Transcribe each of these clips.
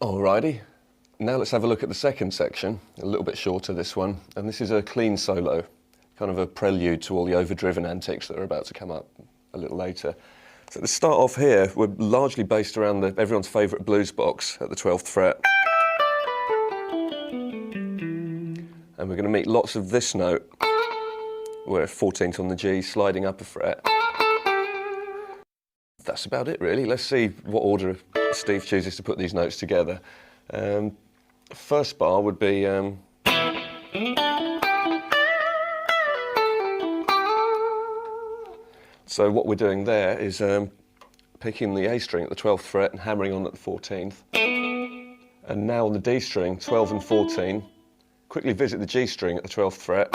Alrighty, now let's have a look at the second section, a little bit shorter this one, and this is a clean solo, kind of a prelude to all the overdriven antics that are about to come up a little later. So to start off here, we're largely based around everyone's favourite blues box at the 12th fret. And we're going to meet lots of this note, where 14th on the G, sliding up a fret. That's about it really. Let's see what order Steve chooses to put these notes together. First bar would be so what we're doing there is picking the A string at the 12th fret and hammering on at the 14th. And now on the D string, 12 and 14, quickly visit the G string at the 12th fret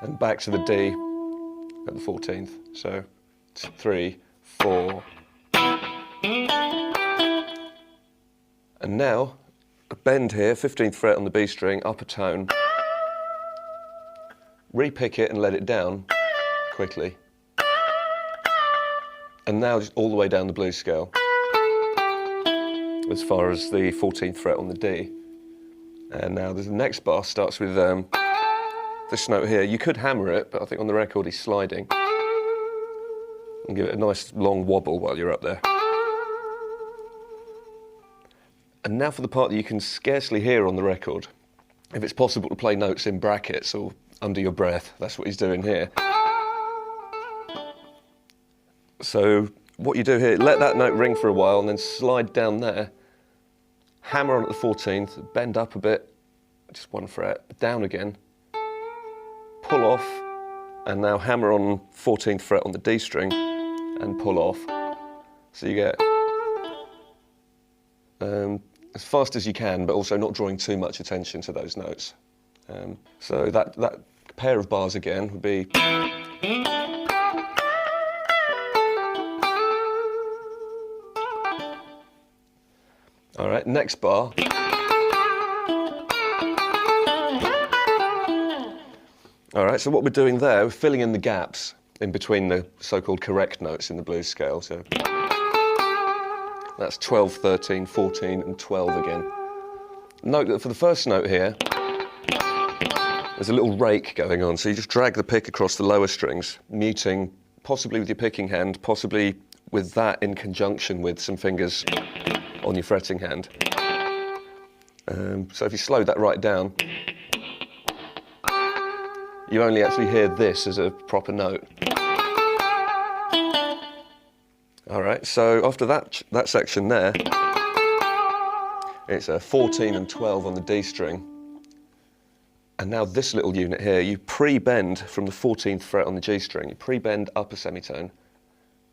and back to the D at the 14th. So 3, 4. And now a bend here, 15th fret on the B string, up a tone. Repick it and let it down quickly. And now just all the way down the blues scale, as far as the 14th fret on the D. And now the next bar starts with this note here. You could hammer it, but I think on the record he's sliding. And give it a nice long wobble while you're up there. And now for the part that you can scarcely hear on the record. If it's possible to play notes in brackets or under your breath, that's what he's doing here. So what you do here, let that note ring for a while and then slide down there, hammer on at the 14th, bend up a bit, just one fret, down again, pull off, and now hammer on 14th fret on the D string and pull off. So you get as fast as you can, but also not drawing too much attention to those notes. So that pair of bars again would be. All right, next bar. All right, so what we're doing there, we're filling in the gaps in between the so-called correct notes in the blues scale. So that's 12, 13, 14, and 12 again. Note that for the first note here, there's a little rake going on, so you just drag the pick across the lower strings, muting, possibly with your picking hand, possibly with that in conjunction with some fingers on your fretting hand. So if you slow that right down, you only actually hear this as a proper note. All right, so after that section there, it's a 14 and 12 on the D string. And now this little unit here, you pre-bend from the 14th fret on the G string, you pre-bend up a semitone,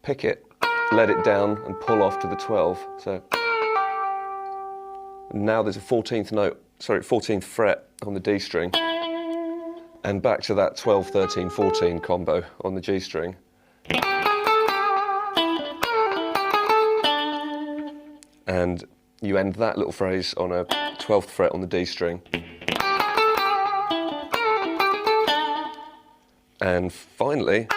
pick it, let it down and pull off to the 12. So now there's a 14th fret on the D string, and back to that 12, 13, 14 combo on the G string. And you end that little phrase on a 12th fret on the D string. And finally,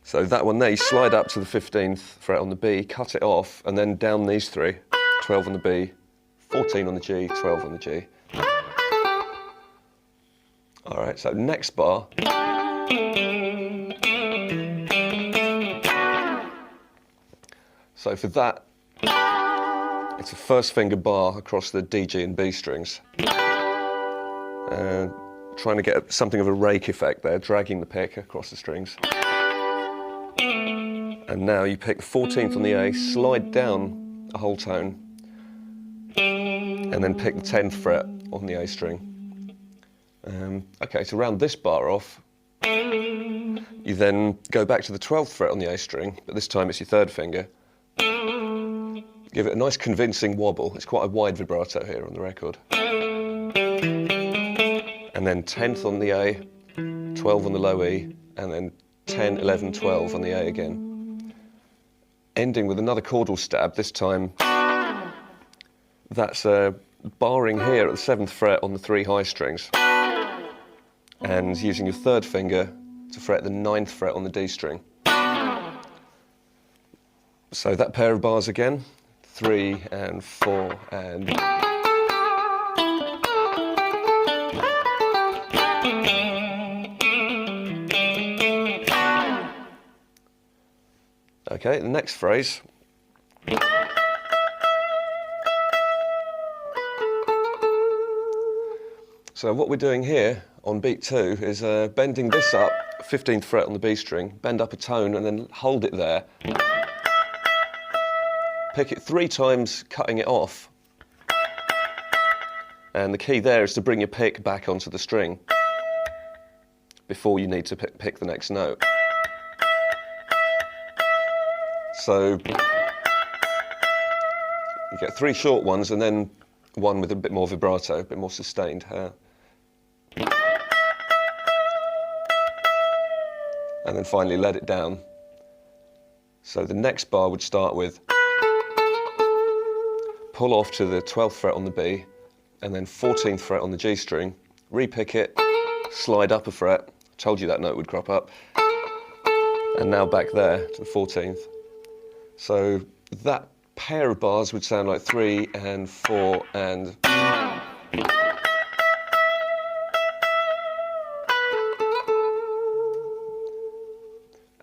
so that one there, you slide up to the 15th fret on the B, cut it off, and then down these three, 12 on the B, 14 on the G, 12 on the G. All right, so next bar. So for that, it's a first finger bar across the D, G and B strings. Trying to get something of a rake effect there, dragging the pick across the strings. And now you pick the 14th on the A, slide down a whole tone, and then pick the 10th fret on the A string. Okay, to round this bar off, you then go back to the 12th fret on the A string, but this time it's your third finger. Give it a nice convincing wobble. It's quite a wide vibrato here on the record. And then 10th on the A, 12 on the low E, and then 10, 11, 12 on the A again. Ending with another chordal stab, this time that's barring here at the 7th fret on the 3 high strings, and using your third finger to fret the 9th fret on the D string. So that pair of bars again, 3 and 4 and... Okay, the next phrase. So what we're doing here on beat 2 is bending this up, 15th fret on the B string, bend up a tone and then hold it there. Pick it 3 times, cutting it off. And the key there is to bring your pick back onto the string before you need to pick the next note. So you get 3 short ones and then one with a bit more vibrato, a bit more sustained. And then finally let it down. So the next bar would start with pull off to the 12th fret on the B and then 14th fret on the G string, repick it, slide up a fret, told you that note would crop up, and now back there to the 14th. So that pair of bars would sound like 3 and 4 and...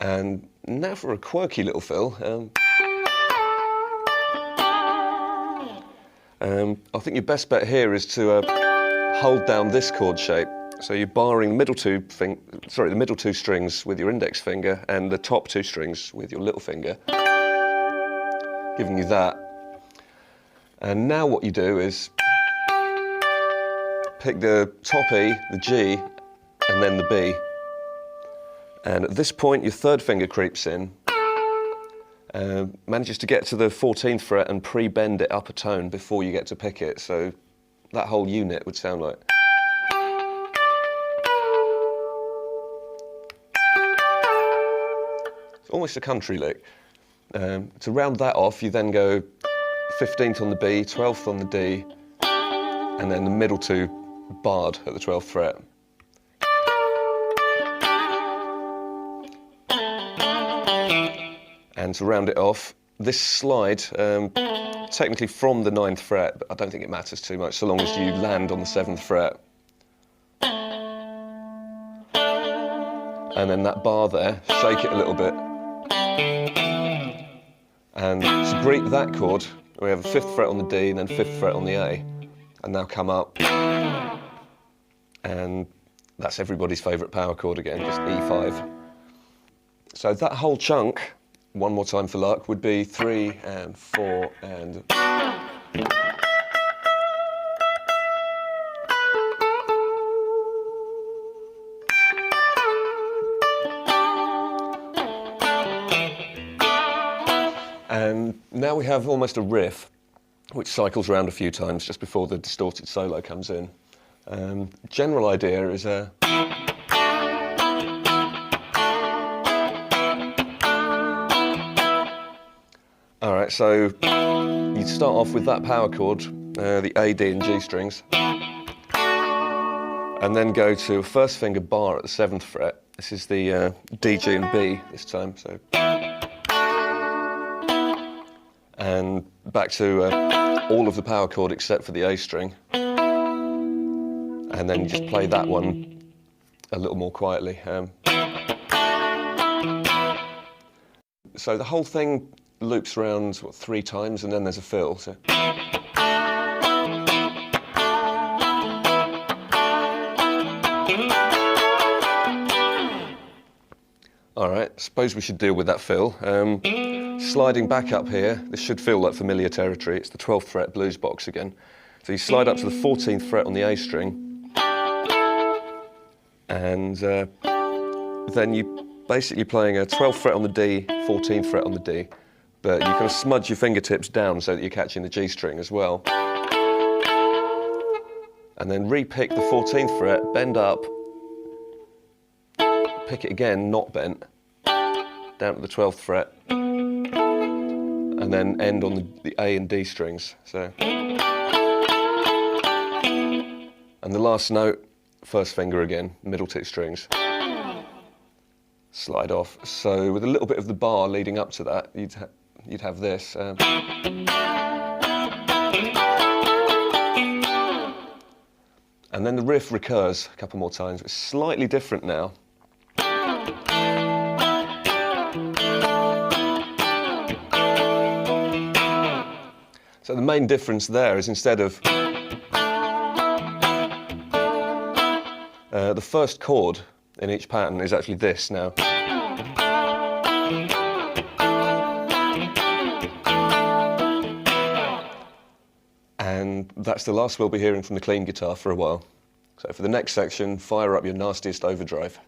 And now for a quirky little fill. I think your best bet here is to hold down this chord shape. So you're barring the middle two strings with your index finger and the top 2 strings with your little finger, giving you that. And now what you do is pick the top E, the G, and then the B. And at this point, your 3rd finger creeps in, manages to get to the 14th fret and pre-bend it up a tone before you get to pick it. So that whole unit would sound like... It's almost a country lick. To round that off, you then go 15th on the B, 12th on the D, and then the middle 2 barred at the 12th fret. And to round it off, this slide, technically from the 9th fret, but I don't think it matters too much so long as you land on the 7th fret. And then that bar there, shake it a little bit. And to greet that chord, we have a 5th fret on the D and then 5th fret on the A. And now come up. And that's everybody's favourite power chord again, just E5. So that whole chunk, one more time for luck, would be 3 and 4 and... And now we have almost a riff, which cycles around a few times just before the distorted solo comes in. General idea is a... Alright, so you start off with that power chord, the A, D and G strings, and then go to a 1st finger bar at the 7th fret. This is the D, G and B this time, so... And back to all of the power chord except for the A string. And then you just play that one a little more quietly. So the whole thing loops around 3 times and then there's a fill. So. Alright, suppose we should deal with that fill. Sliding back up here, this should feel like familiar territory. It's the 12th fret blues box again. So you slide up to the 14th fret on the A string, and then you basically playing a 12th fret on the D, 14th fret on the D, but you kind of smudge your fingertips down so that you're catching the G string as well. And then re-pick the 14th fret, bend up, pick it again, not bent, down to the 12th fret, and then end on the A and D strings. So, and the last note, 1st finger again, middle 2 strings. Slide off. So with a little bit of the bar leading up to that, you'd have this. And then the riff recurs a couple more times. It's slightly different now. So the main difference there is instead of the first chord in each pattern is actually this now. And that's the last we'll be hearing from the clean guitar for a while. So for the next section, fire up your nastiest overdrive.